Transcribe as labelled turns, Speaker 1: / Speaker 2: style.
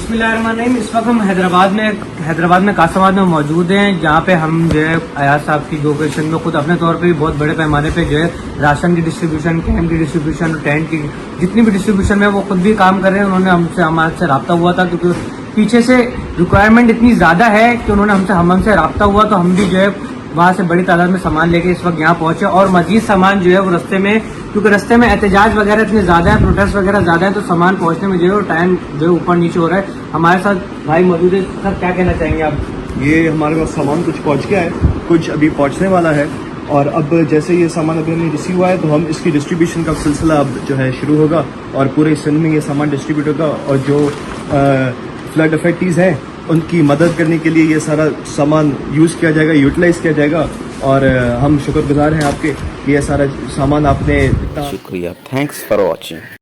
Speaker 1: बिस्मिल्लाहिर्रहमानिर्रहीम। इस वक्त हम हैदराबाद में कासमाबाद में मौजूद हैं, जहाँ पे हम जो है अयाज साहब की लोकेशन में खुद अपने तौर पे भी बहुत बड़े पैमाने पे जो है राशन की डिस्ट्रीब्यूशन, कैंप की डिस्ट्रीब्यूशन, टेंट की जितनी भी डिस्ट्रीब्यूशन में वो खुद भी काम कर रहे हैं। उन्होंने हमारे रब्ता हुआ था, क्योंकि पीछे से रिक्वायरमेंट इतनी ज़्यादा है कि उन्होंने हमसे रब्ता हुआ, तो हम भी जो है वहाँ से बड़ी तादाद में सामान लेके इस वक्त यहाँ पहुंचे। और मजीद सामान जो है वो रस्ते में, क्योंकि रस्ते में एहतजाज वगैरह इतने ज़्यादा है, प्रोटेस्ट वगैरह ज़्यादा है, तो सामान पहुंचने में जो है टाइम जो है ऊपर नीचे हो रहा है। हमारे साथ भाई मौजूद है। सर, क्या कहना चाहेंगे आप?
Speaker 2: ये हमारे पास सामान कुछ पहुंच गया है, कुछ अभी पहुंचने वाला है, और अब जैसे ये सामान अभी हमें रिसीव हुआ है तो हम इसकी डिस्ट्रीब्यूशन का सिलसिला अब जो है शुरू होगा, और पूरे सिंध में ये सामान डिस्ट्रीब्यूट होगा। और जो फ्लड अफेक्टीज हैं उनकी मदद करने के लिए ये सारा सामान यूज़ किया जाएगा, यूटिलाइज़ किया जाएगा। और हम शुक्रगुजार हैं आपके कि ये सारा सामान आपने
Speaker 3: शुक्रिया, थैंक्स फॉर वॉचिंग।